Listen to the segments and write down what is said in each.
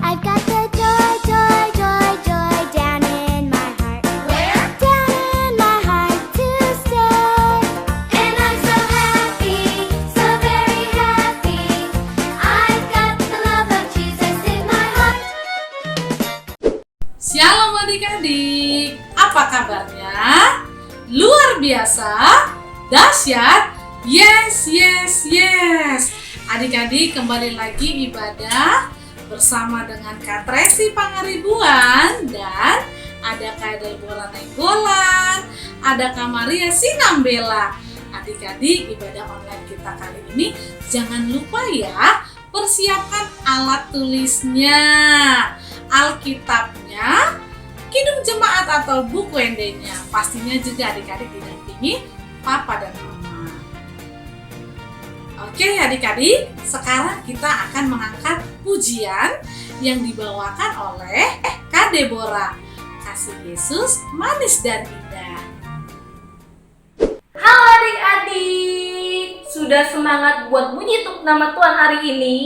I've got the joy, joy, joy, joy down in my heart. Where? Down in my heart to stay. And I'm so happy, so very happy. I've got the love of Jesus in my heart. Shalom adik-adik, apa kabarnya? Luar biasa, dahsyat, yes, yes, yes. Adik-adik kembali lagi ibadah bersama dengan Kak Tracy Pangaribuan dan ada Kak Deborah Nenggolan, ada Kak Maria Sinambela. Adik-adik ibadah online kita kali ini jangan lupa ya, persiapkan alat tulisnya, Alkitabnya, Kidung Jemaat atau buku ND-nya. Pastinya juga adik-adik didampingi Papa dan Mama. Oke adik-adik, sekarang kita akan mengangkat pujian yang dibawakan oleh Kak Deborah. Kasih Yesus manis dan indah. Halo adik-adik, sudah semangat buat bunyi tuk nama Tuhan hari ini?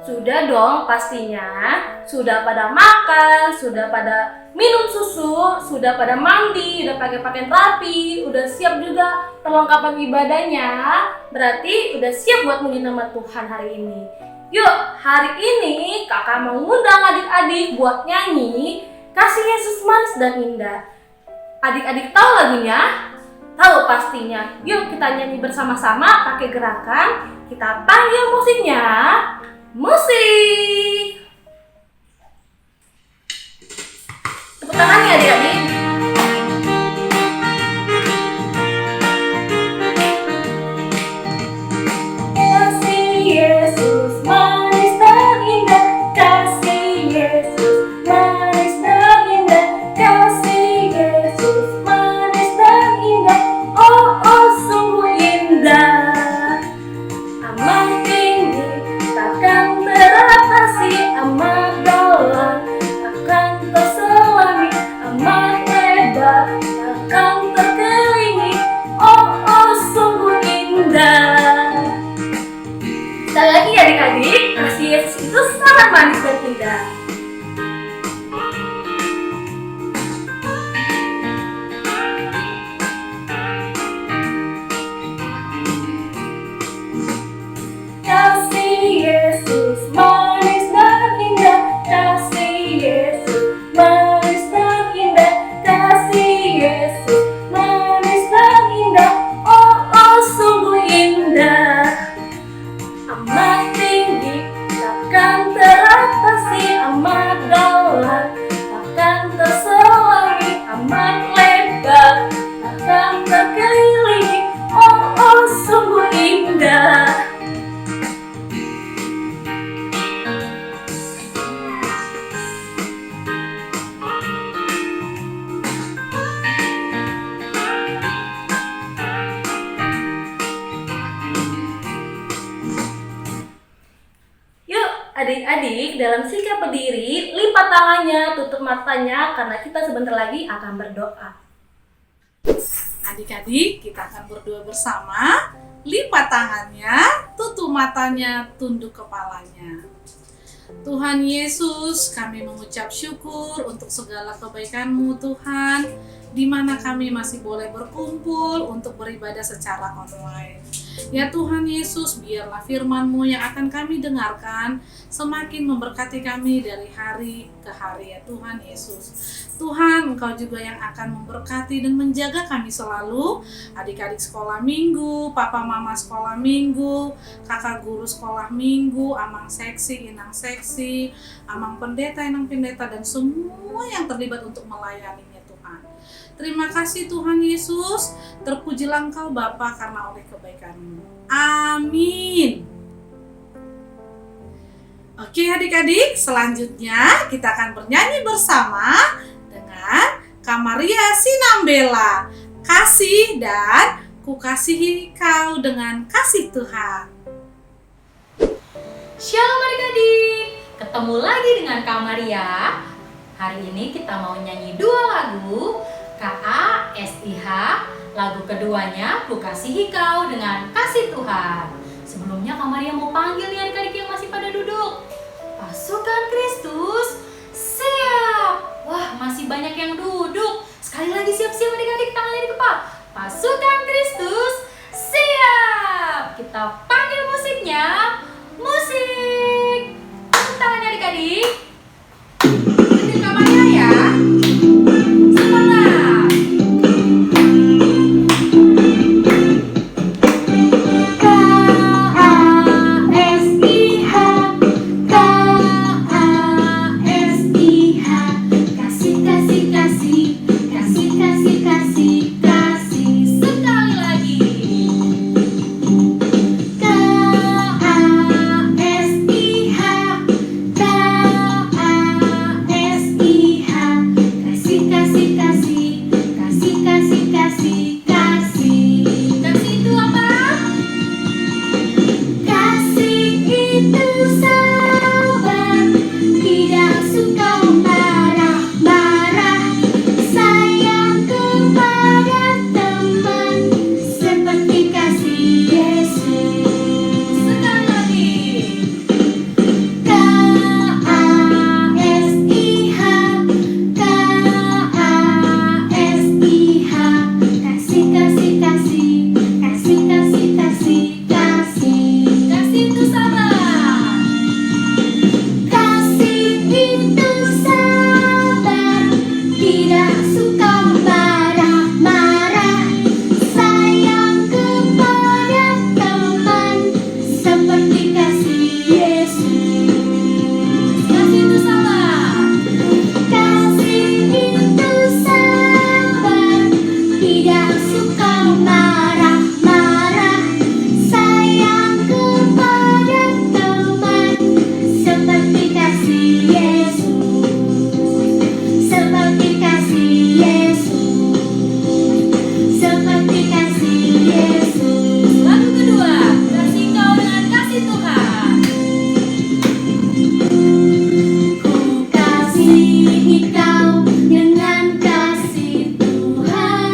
Sudah dong pastinya. Sudah pada makan, sudah pada minum susu, sudah pada mandi, udah pakai pakaian rapi, udah siap juga perlengkapan ibadahnya. Berarti udah siap buat bunyi nama Tuhan hari ini. Yuk, hari ini kakak mau ngundang adik-adik buat nyanyi Kasih Yesus Manis dan Indah. Adik-adik tahu lagunya? Tahu pastinya. Yuk kita nyanyi bersama-sama pakai gerakan. Kita panggil musiknya. Musik. Tepuk tangannya adik-adik. Kasih Yesus manis dan indah. Kasih Yesus manis dan indah. Kasih Yesus manis dan indah. Oh, oh sungguh indah. Amat tinggi takkan teratasi, amat dalam takkan terselami, amat lebar takkan terkelilingi. Oh, oh sungguh indah. Sekali lagi adik-adik, kasih Yesus itu sangat manis dan indah. Kasih Yesus manis dan indah. Kasih Yesus manis dan indah. Kasih Yesus manis dan indah. Oh, oh sungguh indah. Amat tinggi takkan teratasi, amat dalam takkan terselami, amat lebar takkan terkelilingi. Oh, oh sungguh indah. Yuk adik-adik dalam sikap berdiri, lipat tangannya, tutup matanya karena kita sebentar lagi akan berdoa. Adik-adik kita akan berdoa bersama. Lipat tangannya, tutup matanya, tunduk kepalanya. Tuhan Yesus, kami mengucap syukur untuk segala kebaikan-Mu Tuhan, di mana kami masih boleh berkumpul untuk beribadah secara online. Ya Tuhan Yesus, biarlah firman-Mu yang akan kami dengarkan semakin memberkati kami dari hari ke hari ya Tuhan Yesus. Tuhan, Engkau juga yang akan memberkati dan menjaga kami selalu, adik-adik sekolah minggu, papa mama sekolah minggu, kakak guru sekolah minggu, amang seksi, inang seksi, amang pendeta, inang pendeta, dan semua yang terlibat untuk melayaninya Tuhan. Terima kasih Tuhan Yesus, terpujilah Engkau Bapa karena oleh kebaikan-Mu. Amin. Oke adik-adik, selanjutnya kita akan bernyanyi bersama dengan Kak Maria Sinambela. Kasih dan ku kasihi kau dengan kasih Tuhan. Shalom adik-adik, ketemu lagi dengan Kak Maria. Hari ini kita mau nyanyi dua lagu, KASIH. Lagu keduanya, Ku Kasihi Kau dengan Kasih Tuhan. Sebelumnya Kak Maria mau panggil nih adik-adik yang masih pada duduk. Pasukan Kristus. yang duduk. Sekali lagi siap-siap adik-adik, tangannya di kepala. Pasukan Kristus, siap! Kita panggil musiknya. Musik! Tepuk tangannya adik-adik. Ikutin kamarnya ya. Semangat! Sekali lagi. Kasih itu apa? Kasih itu sabar, tidak suka marah-marah, sayang kepada teman, seperti kasih Yesus. Sekali lagi. KASIH, KASIH, kasih, kasih, kasih, kasih, kasih, kasih, kasih. Kasih itu sabar. Kasih itu sabar, tidak suka marah-marah, sayang kepada teman, seperti kasih Yesus. Kasih itu sabar. Kasih itu sabar, tidak suka marah-marah, sayang kepada teman, seperti kasih Yesus, seperti kasih Yesus, seperti kasih Yesus. Lagu kedua, kasih kau dengan kasih Tuhan. Ku kasihi kau dengan kasih Tuhan,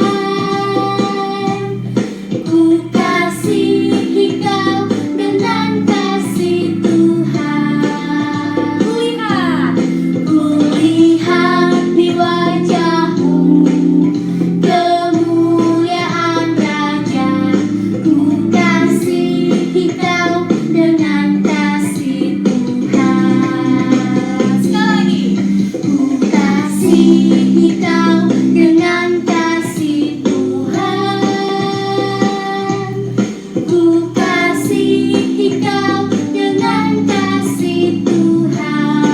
ku kasihi kau dengan kasih Tuhan. Kulihat di wajahmu kemuliaan Raja, ku kasihi kau dengan kasih Tuhan. Sekali lagi. Ku kasihi kau dengan kasih Tuhan, ku kasihi kau dengan kasih Tuhan.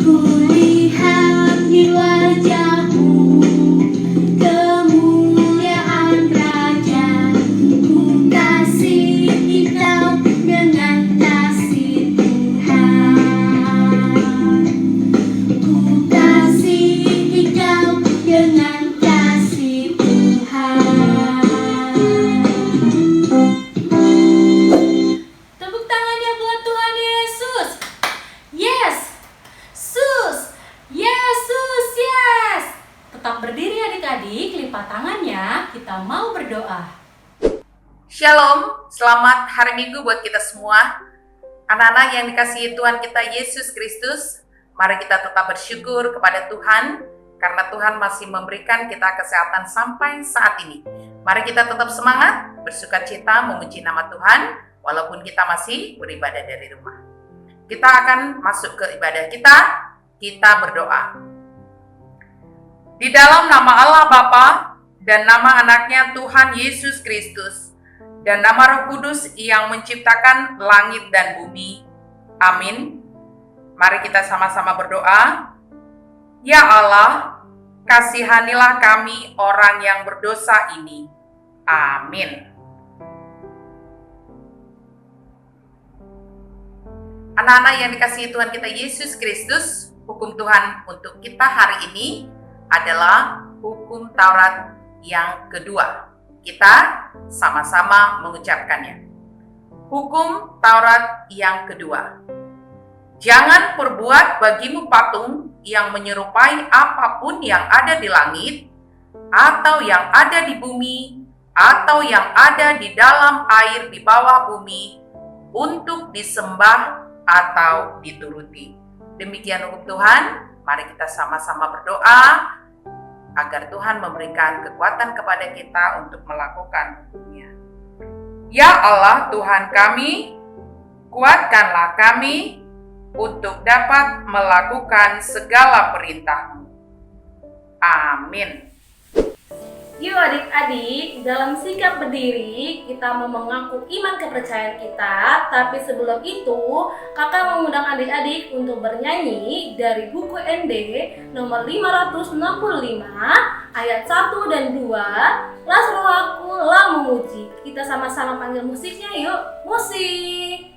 Kulihat di wajahmu kemuliaan Raja, ku kasihi kau dengan kasih Tuhan. Ku kasihi kau dengan kasih Tuhan. Tepuk tangannya buat Tuhan Yesus. Yes. Sus. Yesus, yes. Tetap berdiri adik-adik, lipat tangannya. Kita mau berdoa. Shalom, selamat hari Minggu buat kita semua. Anak-anak yang dikasihi Tuhan kita Yesus Kristus, mari kita tetap bersyukur kepada Tuhan karena Tuhan masih memberikan kita kesehatan sampai saat ini. Mari kita tetap semangat, bersukacita, memuji nama Tuhan walaupun kita masih beribadah dari rumah. Kita akan masuk ke ibadah kita berdoa. Di dalam nama Allah Bapa dan nama anaknya Tuhan Yesus Kristus dan nama Roh Kudus yang menciptakan langit dan bumi. Amin. Mari kita sama-sama berdoa. Ya Allah, kasihanilah kami orang yang berdosa ini. Amin. Anak-anak yang dikasihi Tuhan kita Yesus Kristus, hukum Tuhan untuk kita hari ini adalah hukum Taurat yang kedua. Kita sama-sama mengucapkannya. Hukum Taurat yang kedua. Jangan perbuat bagimu patung yang menyerupai apapun yang ada di langit, atau yang ada di bumi, atau yang ada di dalam air di bawah bumi, untuk disembah atau dituruti. Demikian hukum Tuhan. Mari kita sama-sama berdoa agar Tuhan memberikan kekuatan kepada kita untuk melakukan hukumnya. Ya Allah Tuhan kami, kuatkanlah kami untuk dapat melakukan segala perintah-Mu. Amin. Yuk adik-adik, dalam sikap berdiri kita mau mengaku iman kepercayaan kita. Tapi sebelum itu, kakak mengundang adik-adik untuk bernyanyi dari buku ND nomor 565 ayat 1 dan 2. Las rohaku lah memuji. Kita sama-sama panggil musiknya yuk. Musik.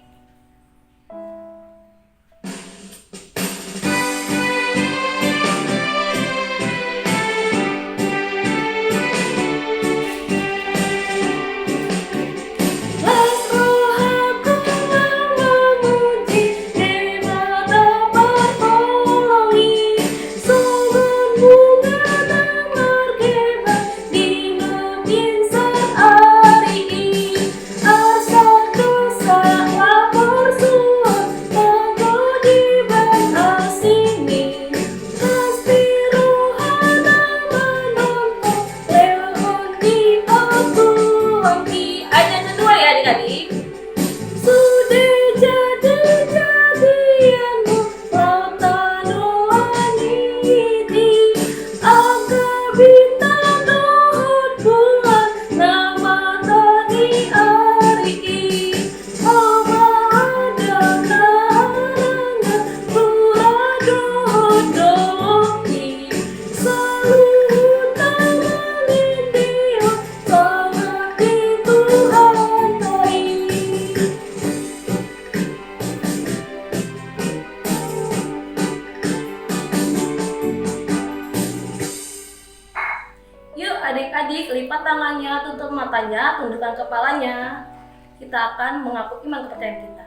Adik-adik, lipat tangannya, tutup matanya, tundukkan kepalanya. Kita akan mengaku iman kepercayaan kita.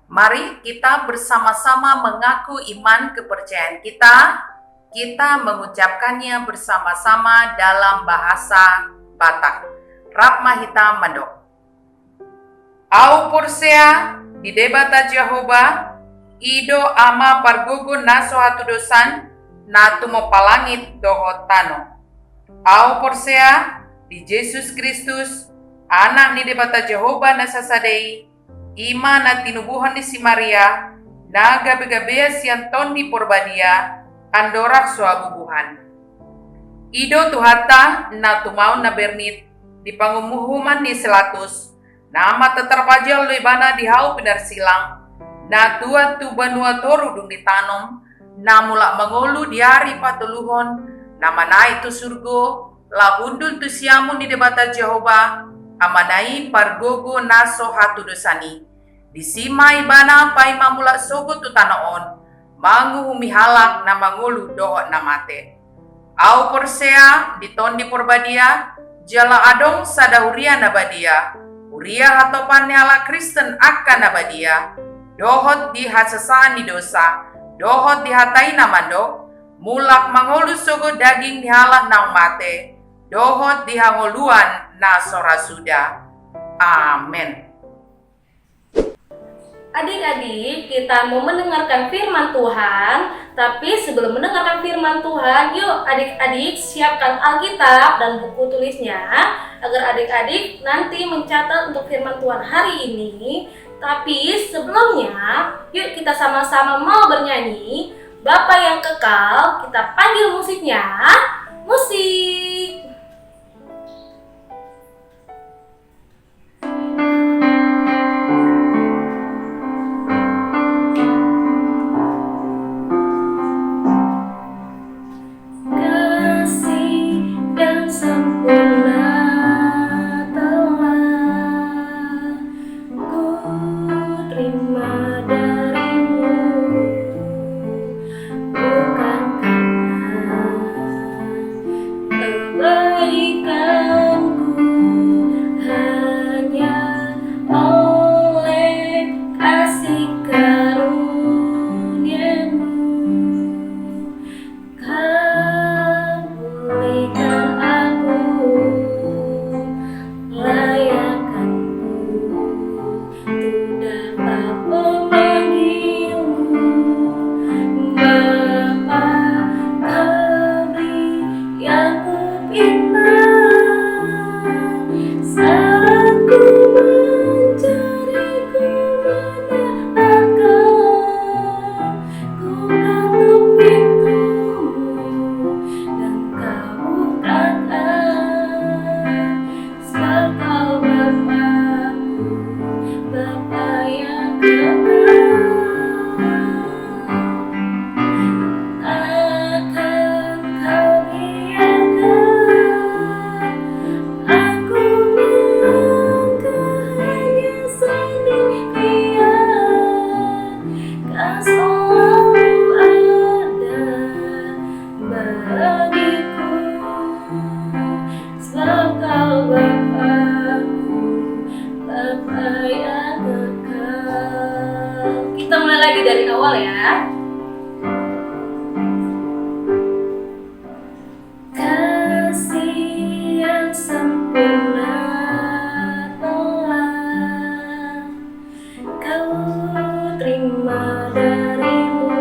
Mari kita bersama-sama mengaku iman kepercayaan kita. Kita mengucapkannya bersama-sama dalam bahasa Batak. Rapmahita Mandok. Au porsea di debata Jehovah, ido ama pargugu naso hatu dosan, natu mo palangit dohotano. Au porsea di Yesus Kristus, anak ni debata Jehovah nasasadei, ima na tinubuhan ni si Maria, na gabi-gabi siang ton ni porbadia, andorak suabubuhan. Ido tuhata na tumau na bernit, di pangumuhuman ni selatus, nama teterpajal lebana di hau benar silang, na tua tu banua toru dung ditanom, na mulak mengolu di hari patuluhon, nama itu surgo, la hundul tu siamun di debata Jehovah, amanai pargogo naso hatu dosani. Disimai bana pai mamula sogo tu tanaon, mangu humihalak na mangulu doho namate. Au porsea diton di porbadia, jala adong sada huria nabadia, huria hatopan ala Kristen akan nabadia, dohot di hasasaan di dosa, dohot di hatai namando, mulak mangolu sogo daging dihalak nang mate, dohot dihangoluan na sorasuda. Amin. Adik-adik, kita mau mendengarkan firman Tuhan. Tapi sebelum mendengarkan firman Tuhan, yuk adik-adik siapkan Alkitab dan buku tulisnya, agar adik-adik nanti mencatat untuk firman Tuhan hari ini. Tapi sebelumnya, yuk kita sama-sama mau bernyanyi Bapa yang kekal. Kita panggil musiknya. Musik. Memanggilmu lagi dari awal ya. Kasih yang sempurna telah kau terima darimu,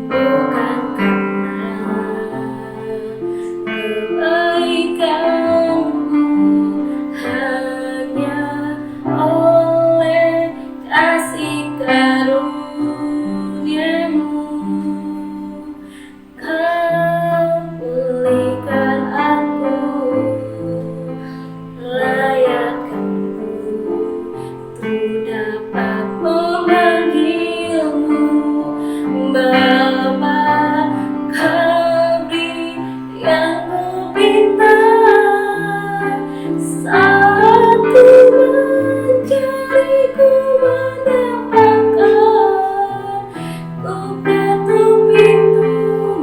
bukan karena kebaikanku, hanya oleh kasih karuniamu. Kau pulihkan aku, layakkanku untuk dapat memanggilmu Bapa. Kau beri yang kupinta saat ku mencari, ku mendapatkan. Ku ketuk pintumu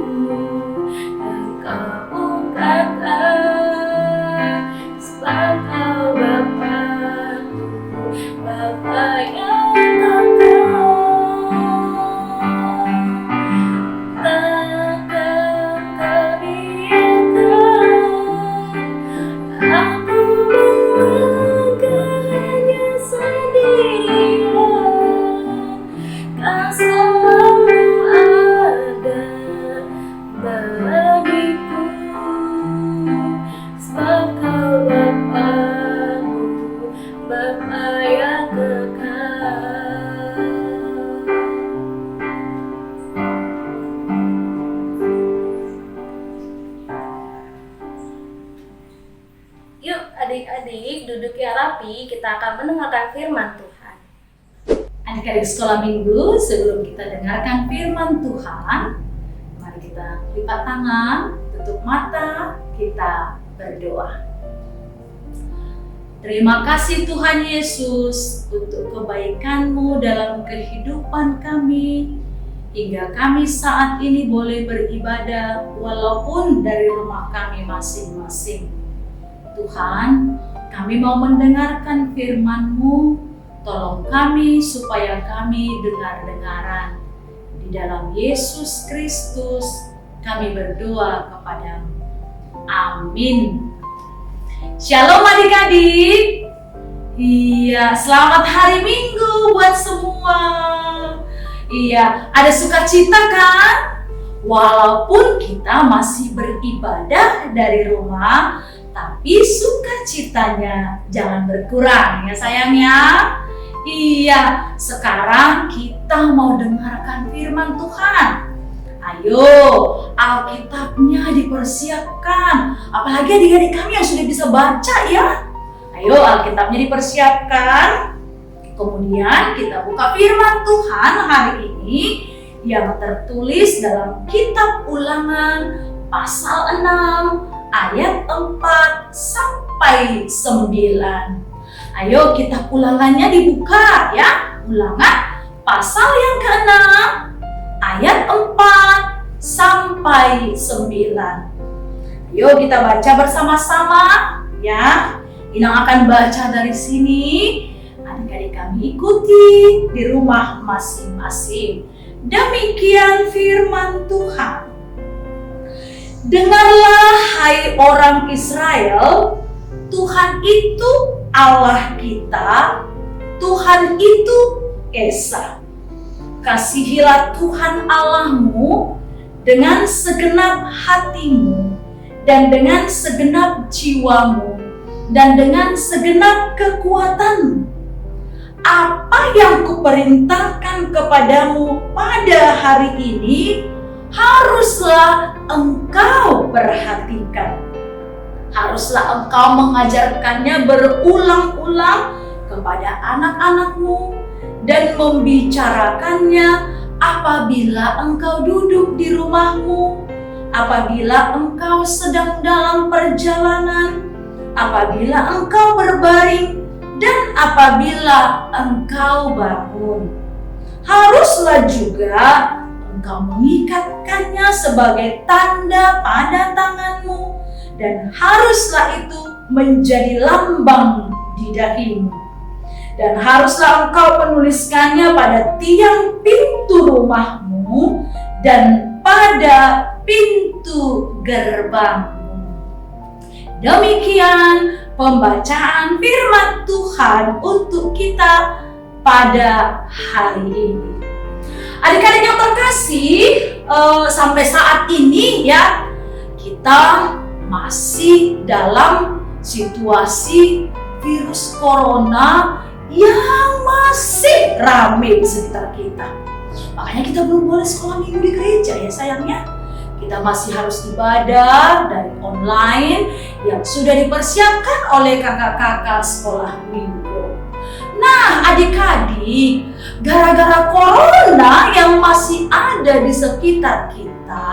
dan kau bukakan, sebab kau Bapa-Ku, Bapa yang kekal. Takkan kau biarkan aku melangkah hanya sendirian. Kau selalu ada bagiku, sebab kau Bapa-Ku, Bapa yang kekal. Yuk adik-adik duduk yang rapi, kita akan mendengarkan firman Tuhan. Adik-adik sekolah minggu, sebelum kita dengarkan firman Tuhan, mari kita lipat tangan, tutup mata, kita berdoa. Terima kasih Tuhan Yesus untuk kebaikan-Mu dalam kehidupan kami, hingga kami saat ini boleh beribadah walaupun dari rumah kami masing-masing. Tuhan, kami mau mendengarkan firman-Mu, tolong kami supaya kami dengar-dengaran. Di dalam Yesus Kristus kami berdoa kepadamu. Amin. Shalom adik-adik. Iya, selamat hari Minggu buat semua. Iya, ada sukacita kan? Walaupun kita masih beribadah dari rumah, tapi sukacitanya jangan berkurang ya sayang ya. Iya, sekarang kita mau dengarkan firman Tuhan. Ayo, Alkitabnya dipersiapkan. Apalagi adik-adik kami yang sudah bisa baca ya. Ayo, Alkitabnya dipersiapkan. Kemudian kita buka firman Tuhan hari ini yang tertulis dalam kitab Ulangan pasal 6 ayat 4 sampai 9. Ayo kita ulangannya dibuka ya. Ulangan pasal yang ke-6 ayat 4 sampai 9. Ayo kita baca bersama-sama ya. Inang akan baca dari sini. Adik-adik kami ikuti di rumah masing-masing. Demikian firman Tuhan. Dengarlah hai orang Israel, Tuhan itu Allah kita, Tuhan itu Esa. Kasihilah Tuhan Allahmu dengan segenap hatimu dan dengan segenap jiwamu dan dengan segenap kekuatanmu. Apa yang kuperintahkan kepadamu pada hari ini haruslah engkau perhatikan. Haruslah engkau mengajarkannya berulang-ulang kepada anak-anakmu dan membicarakannya apabila engkau duduk di rumahmu, apabila engkau sedang dalam perjalanan, apabila engkau berbaring, dan apabila engkau bangun. Haruslah juga engkau mengikatkannya sebagai tanda pada tanganmu, dan haruslah itu menjadi lambang di dahimu. Dan haruslah engkau menuliskannya pada tiang pintu rumahmu dan pada pintu gerbangmu. Demikian pembacaan firman Tuhan untuk kita pada hari ini. Adik-adik yang terkasih, sampai saat ini ya, kita masih dalam situasi virus corona yang masih ramai di sekitar kita. Makanya kita belum boleh sekolah minggu di gereja ya sayangnya. Kita masih harus ibadah dari online yang sudah dipersiapkan oleh kakak-kakak sekolah minggu. Nah adik-adik, gara-gara corona yang masih ada di sekitar kita,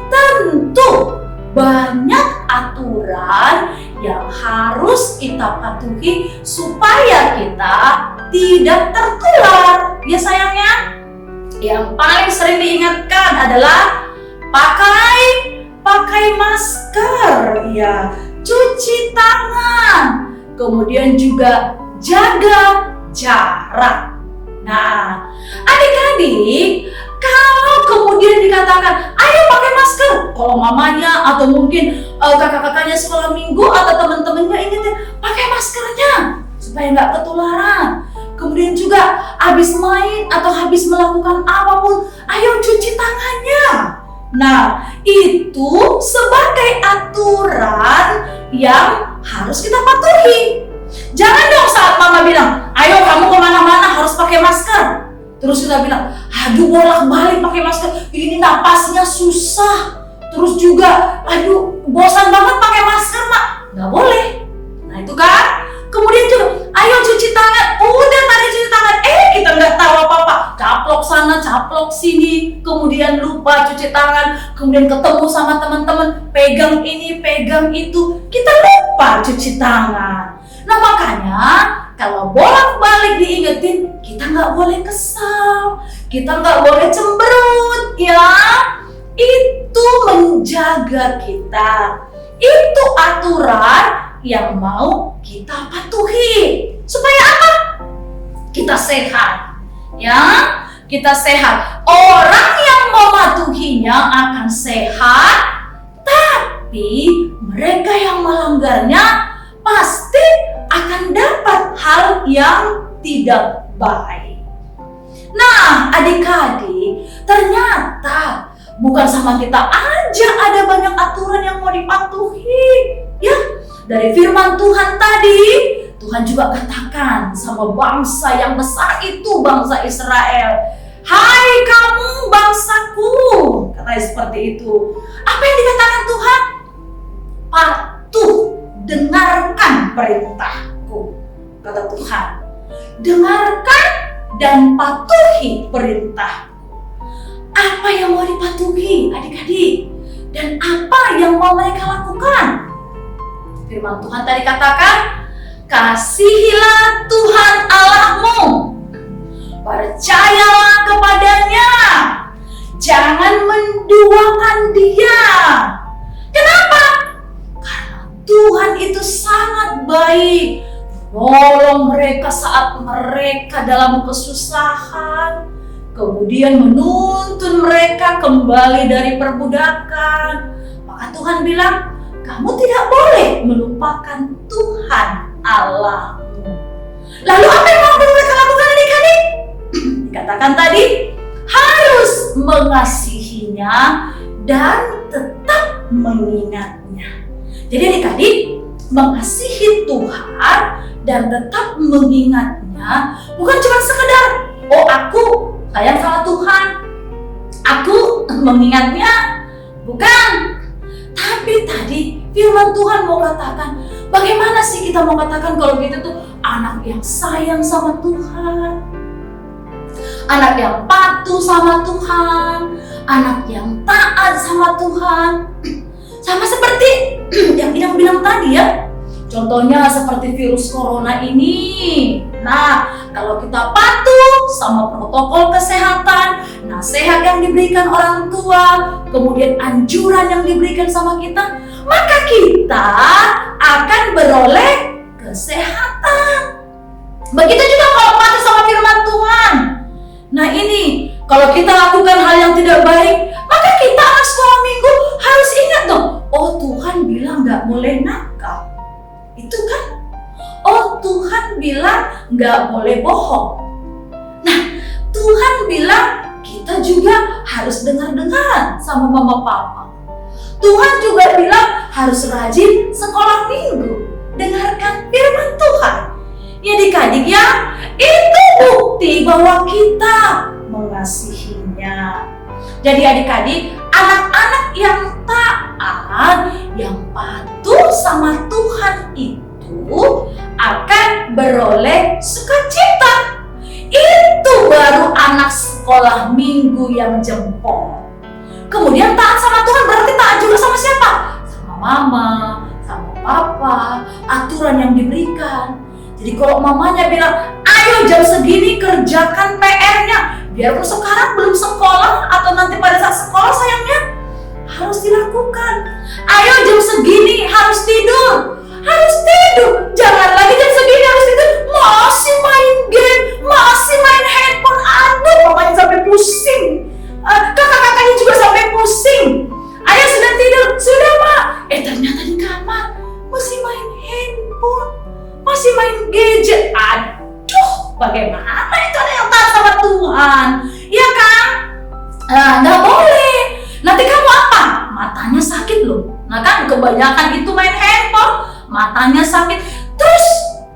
tentu banyak aturan yang harus kita patuhi supaya kita tidak tertular. Ya sayangnya, yang paling sering diingatkan adalah pakai masker, ya, cuci tangan, kemudian juga jaga jarak. Nah, adik-adik, kalau kemudian dikatakan, ayo pakai masker, kalau mamanya atau mungkin kakak-kakaknya sekolah minggu atau teman-temannya ingetin, pakai maskernya supaya nggak ketularan. Kemudian juga habis main atau habis melakukan apapun, ayo cuci tangannya. Nah, itu sebagai aturan yang harus kita patuhi. Jangan dong saat mama bilang, ayo kamu kemana-mana harus pakai masker, terus kita bilang, aduh bolak-balik pakai masker, ini napasnya susah, terus juga, aduh bosan banget pakai masker mak, nggak boleh. Nah itu kan. Kemudian juga, ayo cuci tangan, udah tadi cuci tangan, kita nggak tahu apa-apa, caplok sana, caplok sini, kemudian lupa cuci tangan, kemudian ketemu sama teman-teman, pegang ini, pegang itu, kita lupa cuci tangan. Nah makanya kalau bolak-balik diingetin, kita nggak boleh kesal, kita nggak boleh cemberut, ya. Itu menjaga kita, itu aturan yang mau kita patuhi. Supaya apa? Kita sehat, ya. Kita sehat. Orang yang mematuhinya akan sehat, tapi mereka yang melanggarnya pasti akan dapat hal yang tidak baik. Nah, adik-adik, ternyata bukan sama kita aja ada banyak aturan yang mau dipatuhi. Ya, dari firman Tuhan tadi, Tuhan juga katakan sama bangsa yang besar itu, bangsa Israel. Hai kamu bangsaku, katanya seperti itu. Apa yang dikatakan Tuhan? Patuh, dengarkan perintahku, kata Tuhan. Dengarkan dan patuhi perintahku. Apa yang mau dipatuhi adik-adik? Dan apa yang mau mereka lakukan? Firman Tuhan tadi katakan, kasihilah Tuhan Allahmu, percayalah kepadanya, jangan menduakan Dia. Kenapa? Karena Tuhan itu sangat baik, menolong mereka saat mereka dalam kesusahan, kemudian menuntun mereka kembali dari perbudakan. Maka Tuhan bilang, kamu tidak boleh melupakan Tuhan Allahmu. Lalu apa yang mau mereka lakukan adik-adik? Dikatakan tadi, harus mengasihinya dan tetap mengingatnya. Jadi adik-adik, mengasihi Tuhan dan tetap mengingatnya bukan cuma sekedar, oh aku sayang sama Tuhan, aku mengingatnya, bukan. Tapi tadi firman Tuhan mau katakan, bagaimana sih kita mau katakan kalau kita tuh anak yang sayang sama Tuhan, anak yang patuh sama Tuhan, anak yang taat sama Tuhan. Sama seperti yang Idam bilang tadi ya, contohnya seperti virus corona ini. Nah, kalau kita patuh sama protokol kesehatan, nasihat yang diberikan orang tua, kemudian anjuran yang diberikan sama kita, maka kita akan beroleh kesehatan. Begitu juga kalau patuh sama firman Tuhan. Nah ini, kalau kita lakukan hal yang tidak baik, maka kita anak sekolah minggu harus ingat dong, oh Tuhan bilang nggak boleh nakal. Itu kan? Oh Tuhan bilang nggak boleh bohong. Nah, Tuhan bilang kita juga harus dengar-dengaran sama mama papa. Tuhan juga bilang harus rajin sekolah minggu, dengarkan firman Tuhan. Ya adik-adik ya, itu bukti bahwa kita mengasihinya. Jadi adik-adik, anak-anak yang taat, yang patuh sama Tuhan itu akan beroleh sukacita. Itu baru anak sekolah minggu yang jempol. Kemudian taat sama Tuhan berarti taat juga sama siapa? Sama mama, sama papa, aturan yang diberikan. Jadi kalau mamanya bilang, ayo jam segini kerjakan PR-nya, biarpun sekarang belum sekolah atau nanti pada saat sekolah sayangnya, harus dilakukan. Ayo jam segini harus tidur, jangan lagi jam segini harus tidur, masih main game, masih main handphone. Aduh, mamanya sampai pusing, kakak-kakaknya juga sampai pusing. Ayah sudah tidur, sudah Mak. Ternyata di kamar masih main handphone, masih main gadget. Aduh, bagaimana itu ada yang taat sama Tuhan? Ya kan? Nggak boleh. Nanti kamu apa? Matanya sakit loh. Nah kan kebanyakan itu main handphone, matanya sakit. Terus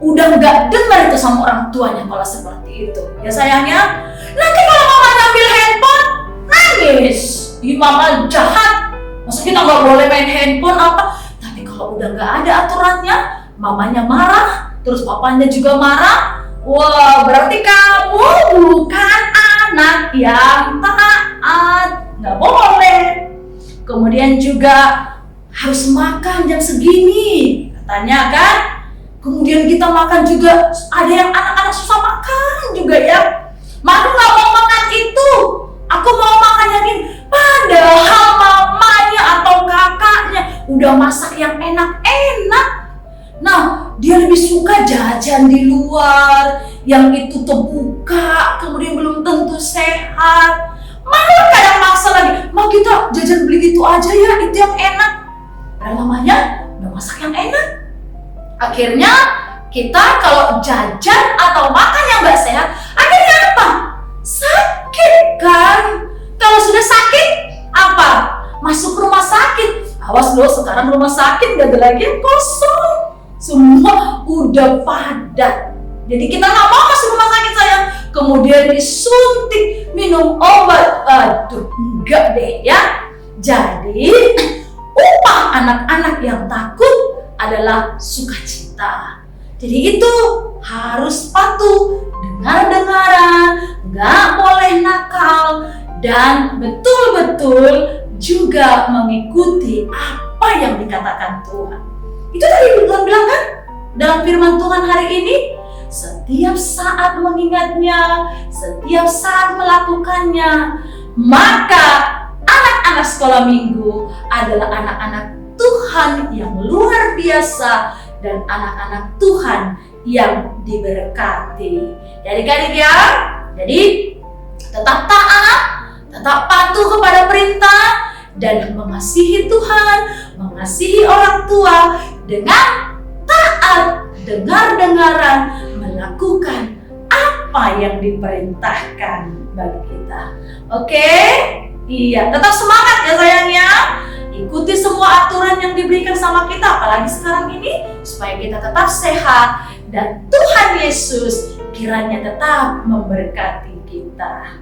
udah nggak dengar itu sama orang tuanya kalau seperti itu. Ya sayangnya, nanti kalau mama ambil handphone, nangis. Ih mama jahat. Masa kita nggak boleh main handphone apa? Tapi kalau udah nggak ada aturannya, mamanya marah, terus papanya juga marah. Wah, berarti kamu bukan anak yang taat. Nggak boleh. Kemudian juga harus makan jam segini, katanya kan. Kemudian kita makan juga, ada yang anak-anak susah makan juga ya. Aku nggak mau makan itu, aku mau makan yang ini. Padahal mamanya atau kakaknya udah masak yang enak-enak. Nah, dia lebih suka jajan di luar, yang itu terbuka, kemudian belum tentu sehat. Malah kadang maksa lagi, mau kita jajan beli gitu aja ya, itu yang enak. Dan namanya udah masak yang enak. Akhirnya kita kalau jajan atau makan yang gak sehat, akhirnya apa? Sakit kan? Kalau sudah sakit, apa? Masuk rumah sakit. Awas loh, sekarang rumah sakit gak ada lagi yang kosong. Semua udah padat. Jadi kita gak mau masuk rumah sakit sayang. Kemudian disuntik, minum obat. Aduh, enggak deh ya. Jadi, upah anak-anak yang takut adalah sukacita. Jadi itu harus patuh, dengar-dengaran, nggak boleh nakal, dan betul-betul juga mengikuti apa yang dikatakan Tuhan. Itu tadi Tuhan bilang kan dalam firman Tuhan hari ini, setiap saat mengingatnya, setiap saat melakukannya, maka anak-anak sekolah minggu adalah anak-anak Tuhan yang luar biasa dan anak-anak Tuhan yang diberkati. Jadi ya, jadi tetap taat, tetap patuh kepada perintah dan mengasihi Tuhan, mengasihi orang tua dengan taat, dengar-dengaran, melakukan apa yang diperintahkan bagi kita. Oke? Iya, tetap semangat ya sayangnya. Ikuti semua aturan yang diberikan sama kita, apalagi sekarang ini, supaya kita tetap sehat dan Tuhan Yesus kiranya tetap memberkati kita.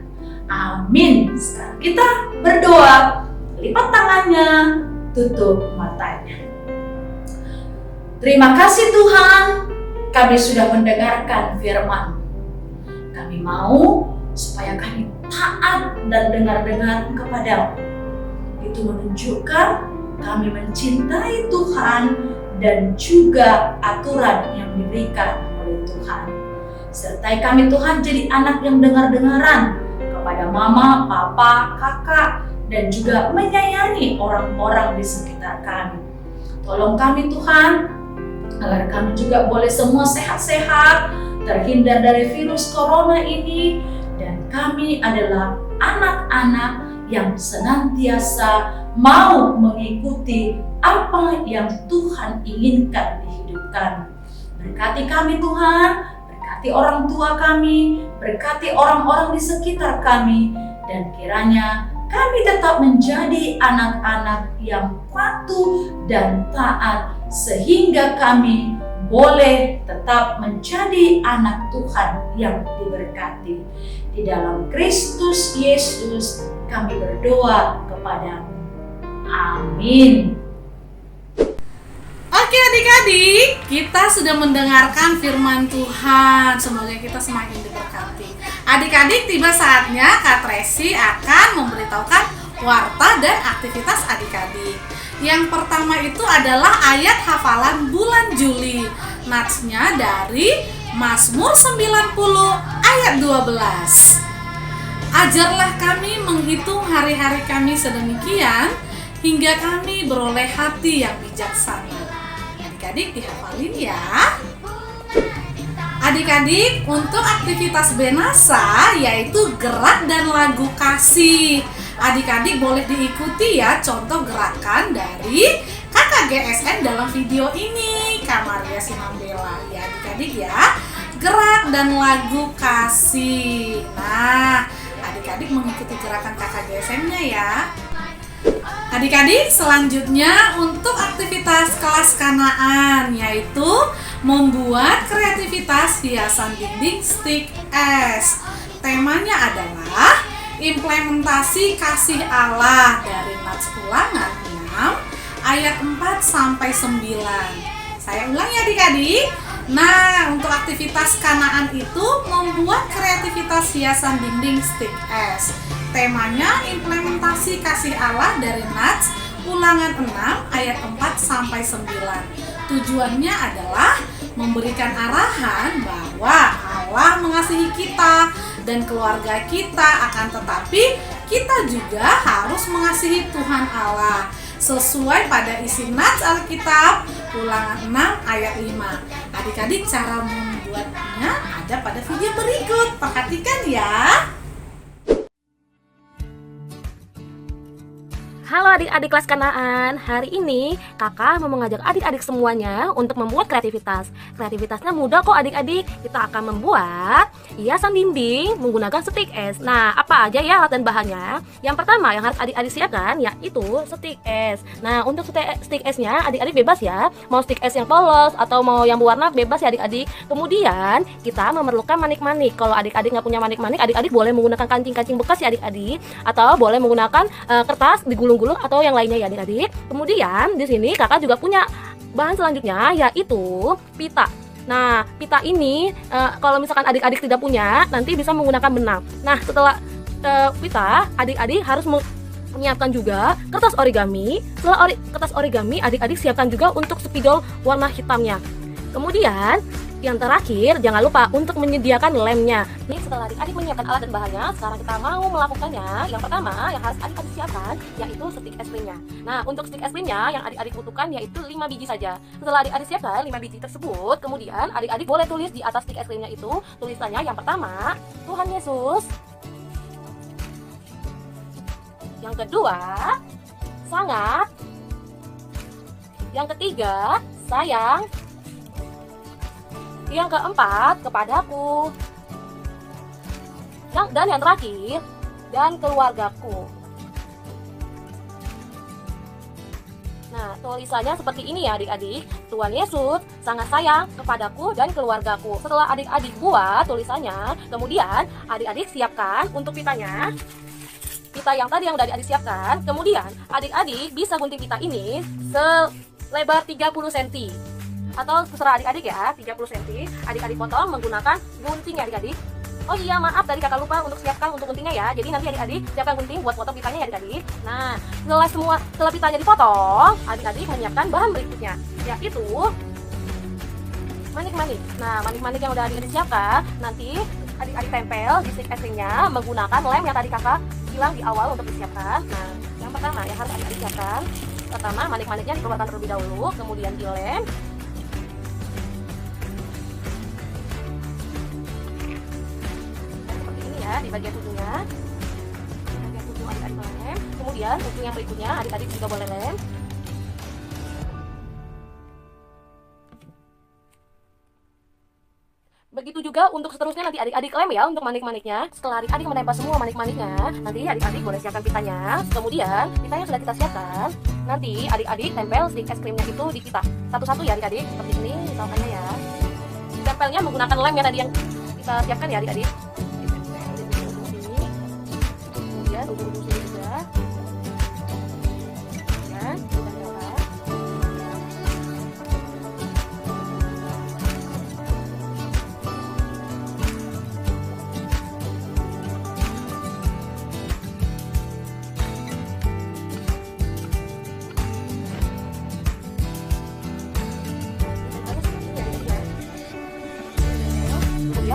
Amin. Sekarang kita berdoa, lipat tangannya, tutup matanya. Terima kasih Tuhan, kami sudah mendengarkan firman. Kami mau supaya kami taat dan dengar-dengar kepada-Mu. Itu menunjukkan kami mencintai Tuhan dan juga aturan yang diberikan oleh Tuhan. Sertai kami Tuhan jadi anak yang dengar-dengaran kepada mama, papa, kakak, dan juga menyayangi orang-orang di sekitar kami. Tolong kami Tuhan, agar kami juga boleh semua sehat-sehat, terhindar dari virus corona ini, dan kami adalah anak-anak yang senantiasa mau mengikuti apa yang Tuhan inginkan di hidup kami. Berkati kami Tuhan, berkati orang tua kami, berkati orang-orang di sekitar kami, dan kiranya kami tetap menjadi anak-anak yang patuh dan taat sehingga kami boleh tetap menjadi anak Tuhan yang diberkati. Di dalam Kristus Yesus kami berdoa kepadamu. Amin. Oke adik-adik, kita sudah mendengarkan firman Tuhan. Semoga kita semakin diberkati. Adik-adik, tiba saatnya Kak Tracy akan memberitahukan warta dan aktivitas adik-adik. Yang pertama itu adalah ayat hafalan bulan Juli. Natsnya dari Mazmur 90 ayat 12. Ajarlah kami menghitung hari-hari kami sedemikian hingga kami beroleh hati yang bijaksana. Adik-adik dihafalin ya. Adik-adik, untuk aktivitas Benasa yaitu gerak dan lagu kasih. Adik-adik boleh diikuti ya contoh gerakan dari kakak GSN dalam video ini, Kak Maria Sinambela. Ya adik-adik ya, gerak dan lagu kasih. Nah, adik-adik mengikuti gerakan kakak GSN-nya ya. Adik-adik, selanjutnya untuk aktivitas kelas Kanaan yaitu membuat kreativitas hiasan dinding stick es. Temanya adalah implementasi kasih Allah dari Nats Ulangan 6 ayat 4 sampai 9. Saya ulangi adik-adik. Nah, untuk aktivitas Kanaan itu membuat kreativitas hiasan dinding stick es. Temanya implementasi kasih Allah dari Nats Ulangan 6 ayat 4 sampai 9. Tujuannya adalah memberikan arahan bahwa Allah mengasihi kita dan keluarga kita, akan tetapi kita juga harus mengasihi Tuhan Allah sesuai pada isi Nats Alkitab Ulangan 6 ayat 5. Adik-adik, cara membuatnya ada pada video berikut. Perhatikan ya. Halo adik-adik kelas Kanaan, hari ini kakak mau mengajak adik-adik semuanya untuk membuat kreativitas. Kreativitasnya mudah kok adik-adik, kita akan membuat hiasan dinding menggunakan stik es. Nah, apa aja ya alat dan bahannya? Yang pertama yang harus adik-adik siapkan yaitu stik es. Nah, untuk stik esnya adik-adik bebas ya, mau stik es yang polos atau mau yang berwarna bebas ya adik-adik. Kemudian kita memerlukan manik-manik. Kalau adik-adik nggak punya manik-manik, adik-adik boleh menggunakan kancing-kancing bekas ya adik-adik, atau boleh menggunakan kertas digulung atau yang lainnya ya adik-adik. Kemudian di sini kakak juga punya bahan selanjutnya yaitu pita. Nah, pita ini kalau misalkan adik-adik tidak punya, nanti bisa menggunakan benang. Nah, setelah pita, adik-adik harus menyiapkan juga kertas origami. Setelah kertas origami, adik-adik siapkan juga untuk spidol warna hitamnya. Kemudian yang terakhir, jangan lupa untuk menyediakan lemnya. Ini setelah adik-adik menyiapkan alat dan bahannya, sekarang kita mau melakukannya. Yang pertama yang harus adik-adik siapkan yaitu stik es krimnya. Nah, untuk stik es krimnya yang adik-adik butuhkan yaitu 5 biji saja. Setelah adik-adik siapkan 5 biji tersebut, kemudian adik-adik boleh tulis di atas stik es krimnya itu tulisannya yang pertama, Tuhan Yesus. Yang kedua, sangat. Yang ketiga, sayang. Yang keempat, kepadaku. Dan yang terakhir, dan keluargaku. Nah, tulisannya seperti ini ya adik-adik. Tuhan Yesus sangat sayang kepadaku dan keluargaku. Setelah adik-adik buat tulisannya, kemudian adik-adik siapkan untuk pitanya. Pita yang tadi yang udah adik-adik siapkan. Kemudian adik-adik bisa gunting pita ini selebar 30 cm. Atau terserah adik-adik ya, 30 cm. Adik-adik potong menggunakan gunting ya adik-adik. Oh iya, maaf tadi kakak lupa untuk siapkan untuk guntingnya ya. Jadi nanti adik-adik siapkan gunting buat potong pitanya ya adik-adik. Nah, setelah pitanya dipotong, adik-adik menyiapkan bahan berikutnya, yaitu manik-manik. Nah, manik-manik yang udah adik-adik siapkan, nanti adik-adik tempel di stik es krimnya menggunakan lem yang tadi kakak bilang di awal untuk disiapkan. Nah, yang pertama yang harus adik-adik siapkan, pertama manik-maniknya dikeluarkan terlebih dahulu, kemudian dilem. ya, di bagian ujungnya. Di bagian ujung adik-adik lem. Kemudian ujung yang berikutnya adik-adik juga boleh lem. Begitu juga untuk seterusnya nanti adik-adik lem ya untuk manik-maniknya. Setelah adik-adik menempel semua manik-maniknya, nanti adik-adik boleh siapkan pitanya. Kemudian pitanya sudah kita siapkan. Nanti adik-adik tempel stick es krimnya itu di pita. Satu-satu ya adik-adik, seperti ini misalkannya ya. Tempelnya menggunakan lem ya tadi yang kita siapkan ya adik-adik. Kemudian ujung-ujung sini juga. Ya, kita tempelkan.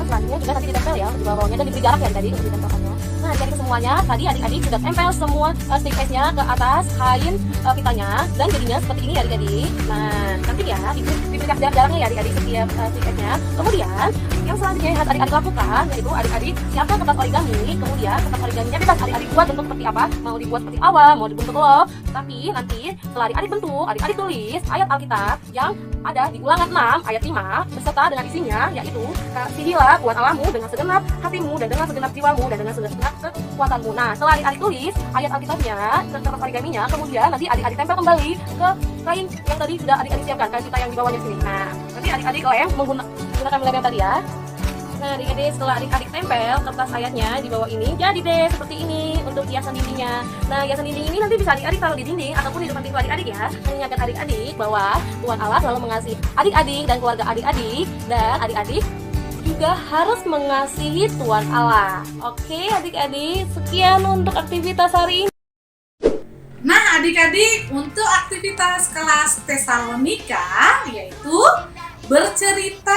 Selanjutnya juga nanti ditempel ya di bawahnya dan diberi jarak ya tadi untuk ditempelkannya. Nah adik-adik semuanya tadi adik-adik sudah tempel semua stick esnya ke atas kain pitanya dan jadinya seperti ini ya adik-adik. Nah nanti ya diberi jaraknya ya adik-adik setiap stick esnya. Kemudian yang selanjutnya yang harus adik-adik lakukan yaitu adik-adik siapkan kertas origami. Kemudian kertas origaminya bebas adik-adik buat bentuk seperti apa, mau dibuat seperti awal, mau dibentuk love. Tapi nanti setelah adik-adik bentuk, adik-adik tulis ayat Alkitab yang ada di Ulangan 6 ayat 5 beserta dengan isinya yaitu kasihilah Tuhan Allahmu dengan segenap hatimu dan dengan segenap jiwamu dan dengan segenap kekuatanmu. Nah setelah adik-adik tulis ayat Alkitabnya ke kertas origaminya, kemudian nanti adik-adik tempel kembali ke kain yang tadi sudah adik-adik siapkan, kain pita yang di bawahnya sini. Nah nanti adik-adik lem menggunakan lem yang tadi ya. Nah adik-adik setelah adik-adik tempel kertas ayatnya di bawah ini, jadi deh seperti ini untuk hiasan dindingnya. Nah hiasan dinding ini nanti bisa adik-adik taruh di dinding ataupun di depan pintu adik-adik ya, mengingatkan adik-adik bahwa Tuhan Allah selalu mengasihi adik-adik dan keluarga adik-adik, dan adik-adik juga harus mengasihi Tuhan Allah. Oke adik-adik, sekian untuk aktivitas hari ini. Nah adik-adik, untuk aktivitas kelas Tesalonika yaitu bercerita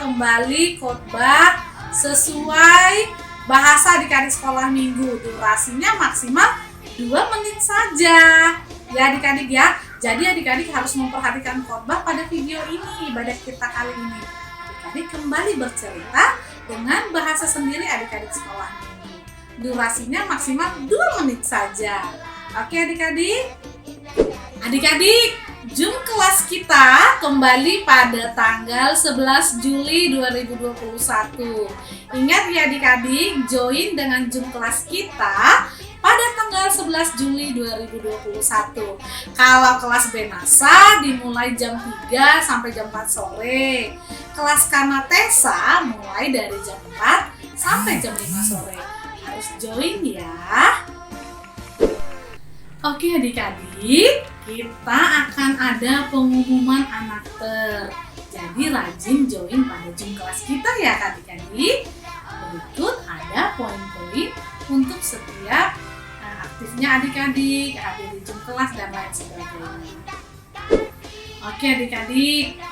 kembali khotbah sesuai bahasa adik-adik sekolah minggu. Durasinya maksimal 2 menit saja ya adik-adik ya. Jadi adik-adik harus memperhatikan khotbah pada video ini, ibadah kita kali ini. Adik-adik kembali bercerita dengan bahasa sendiri adik-adik sekolah minggu. Durasinya maksimal 2 menit saja. Oke adik-adik? Adik-adik, Zoom kelas kita kembali pada tanggal 11 Juli 2021. Ingat ya adik-adik, join dengan Zoom kelas kita pada tanggal 11 Juli 2021. Kalau kelas Benasa dimulai jam 3 sampai jam 4 sore. Kelas Kanatesa mulai dari jam 4 sampai jam 5 sore. Harus join ya. Oke adik-adik, kita akan ada pengumuman anak ter. Jadi rajin join pada Zoom kelas kita ya adik-adik. Berikut ada poin-poin untuk setiap aktifnya adik-adik, hadir di Zoom kelas dan lain sebagainya. Oke adik-adik,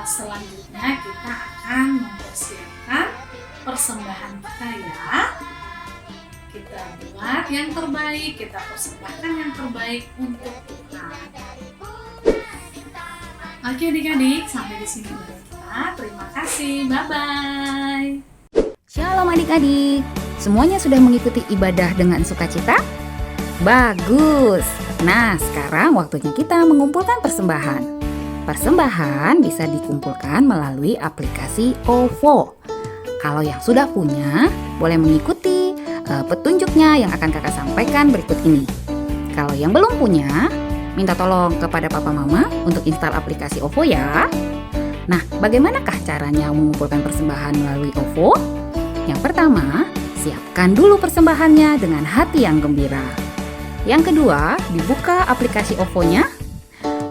selanjutnya kita akan mempersiapkan persembahan kita ya. Kita buat yang terbaik, kita persembahkan yang terbaik untuk Tuhan. Oke adik-adik, sampai di sini dulu kita. Terima kasih, bye-bye. Shalom adik-adik, semuanya sudah mengikuti ibadah dengan sukacita? Bagus! Nah, sekarang waktunya kita mengumpulkan persembahan. Persembahan bisa dikumpulkan melalui aplikasi OVO. Kalau yang sudah punya, boleh mengikuti petunjuknya yang akan kakak sampaikan berikut ini. Kalau yang belum punya, minta tolong kepada papa mama untuk install aplikasi OVO ya. Nah, bagaimanakah caranya mengumpulkan persembahan melalui OVO? Yang pertama, siapkan dulu persembahannya dengan hati yang gembira. Yang kedua, dibuka aplikasi OVO-nya.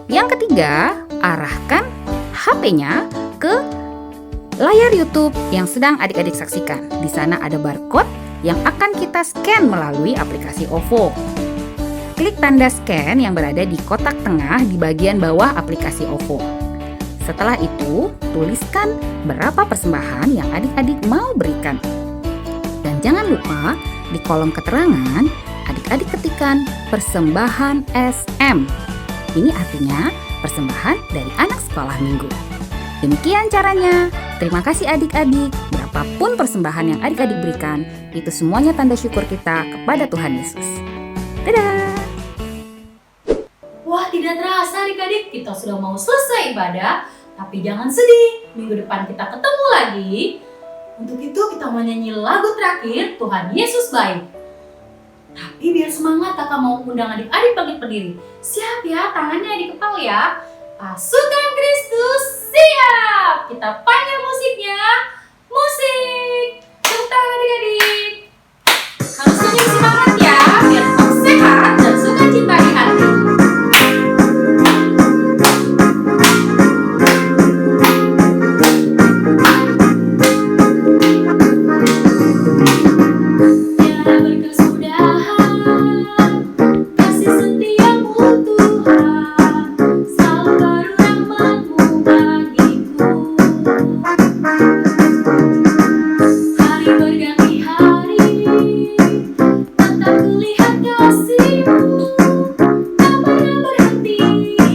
Yang ketiga, arahkan HP-nya ke layar YouTube yang sedang adik-adik saksikan. Di sana ada barcode yang akan kita scan melalui aplikasi OVO. Klik tanda scan yang berada di kotak tengah di bagian bawah aplikasi OVO. Setelah itu, tuliskan berapa persembahan yang adik-adik mau berikan. Dan jangan lupa, di kolom keterangan, adik-adik ketikkan persembahan SM. Ini artinya persembahan dari anak sekolah minggu. Demikian caranya. Terima kasih adik-adik. apapun persembahan yang adik-adik berikan, itu semuanya tanda syukur kita kepada Tuhan Yesus. Dadah! Wah, tidak terasa adik-adik, kita sudah mau selesai ibadah. Tapi jangan sedih, minggu depan kita ketemu lagi. Untuk itu kita mau nyanyi lagu terakhir, Tuhan Yesus Baik. Tapi biar semangat, kakak mau undang adik-adik bangkit berdiri. Siap ya, tangannya di kepala ya. Pasukan Kristus siap. Kita panggil musiknya. Musik. Tepuk tangan adik-adik. Harus senyum semangat ya, biar tetap sehat dan sukacita di hati. Tiada berkesudahan, kasih setiamu Tuhan, selalu baru rahmat-Mu bagiku. Hari berganti hari, tetap kulihat kasih-Mu, tak pernah berhenti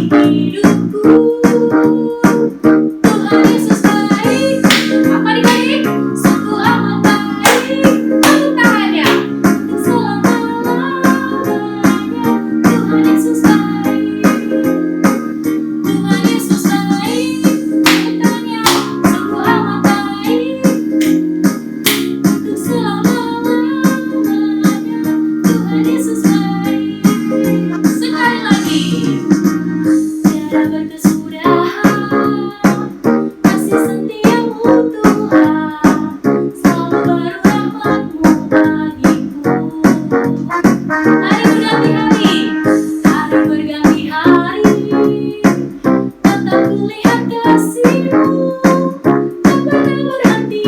hidupku. Tuhan Yesus baik, apa adik-adik? Sungguh amat baik. Tepuk tangannya untuk selama-lamanya. Tuhan Yesus baik. Tuhan Yesus baik. Tepuk tangannya. Sungguh amat baik. Untuk selama-lamanya. Tuhan Yesus baik. Sekali lagi. Tiada berkesudahan, kasih setiamu Tuhan, selalu baru rahmat-Mu bagiku. Hari berganti hari, tetap kulihat kasih-Mu, tak pernah berhenti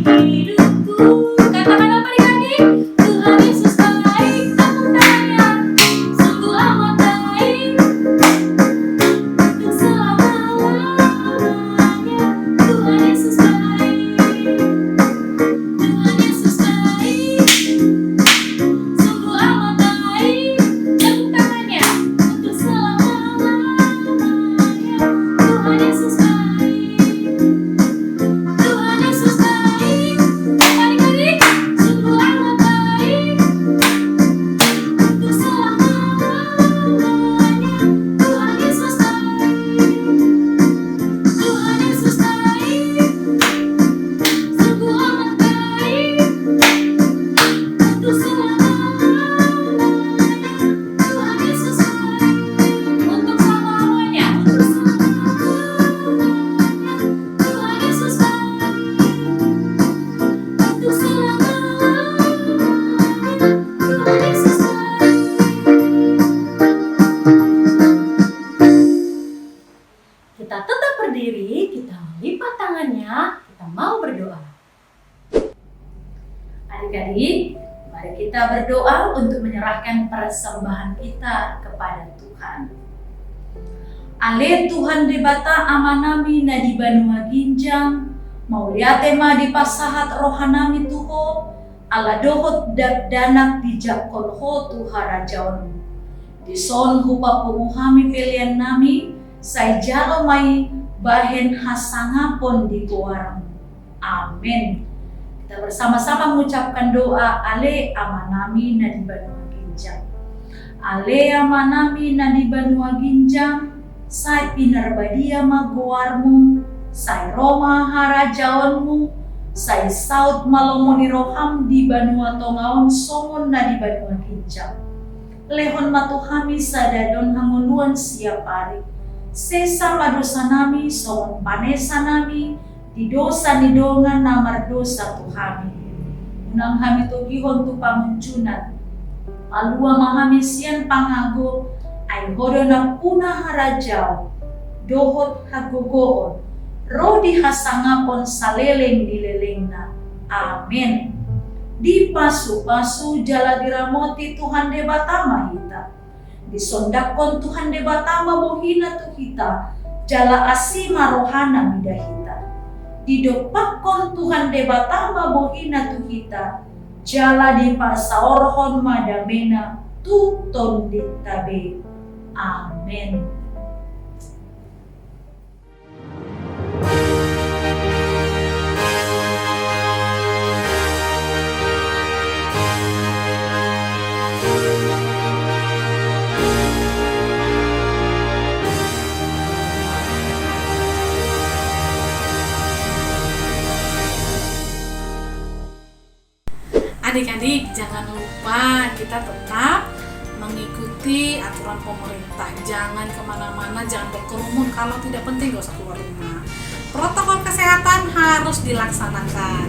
hidupku. Katakan apa adik-adik? Tuhan Yesus baik. Tepuk tangannya. Sungguh amat baik. Untuk selama-lamanya. Tuhan Yesus baik. Tuhan Yesus baik. Sungguh amat baik. Tepuk tangannya. Untuk selama-lamanya. Tuhan Yesus baik. Tuhan Yesus baik. Adik-adik, sungguh amat baik. Untuk selama-lamanya. Tuhan Yesus baik. Tuhan Yesus baik. Sungguh amat baik. Untuk selama-lamanya. Tuhan Yesus baik. Untuk selamanya. Untuk selamanya. Tuhan Yesus baik. Untuk selama-lamanya. Tuhan Yesus baik. Kita tetap berdiri, kita lipat tangannya, kita mau berdoa. Adik-adik, mari kita berdoa untuk menyerahkan persembahan kita kepada Tuhan. Ale Tuhan debata amanami na di Banua Ginjang, mauliate ma di pasahat rohanami tuho, ala dohot danak di jakolho tuhara jaon. Di son hupa penguhami pilihan nami, say jalo may bahen hasangapon di kuwarang. Amin. Kita bersama-sama mengucapkan doa Ale amanami na di Banua Ginjang. Ale amanami na di Banua Ginjang, say pinarbadia maguwarmu, say Roma harajaonmu, say saud malomoni roham di Banua Tongaon somon na di Banua Ginjang. Lehon matuhami sadadon hanguluan siap hari. Sesa madosa nami somon panesa nami, di dosa ni dongan namar dosa tuhami. Unang hami tugihon tu pamuncunan. Alua mahami sian pangago, ay hodo na puna harajaw. Dohot hagogoon. Rodi hasangapon saleleng dileleng na. Amen. Di pasu-pasu jala diramoti Tuhan debatama hita. Disondakon Tuhan debatama bohina tu kita. Jala asima rohana midahita. Didopakon Tuhan debatama bohina tu kita. Jala di pasaorhon madamena tu tonditabe. Amen. Adik-adik jangan lupa kita tetap mengikuti aturan pemerintah. Jangan kemana-mana, jangan berkerumun. Kalau tidak penting gak usah keluar rumah. Protokol kesehatan harus dilaksanakan.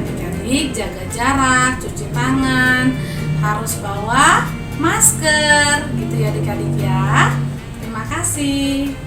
Adik-adik jaga jarak, cuci tangan, harus bawa masker gitu ya adik-adik ya. Terima kasih.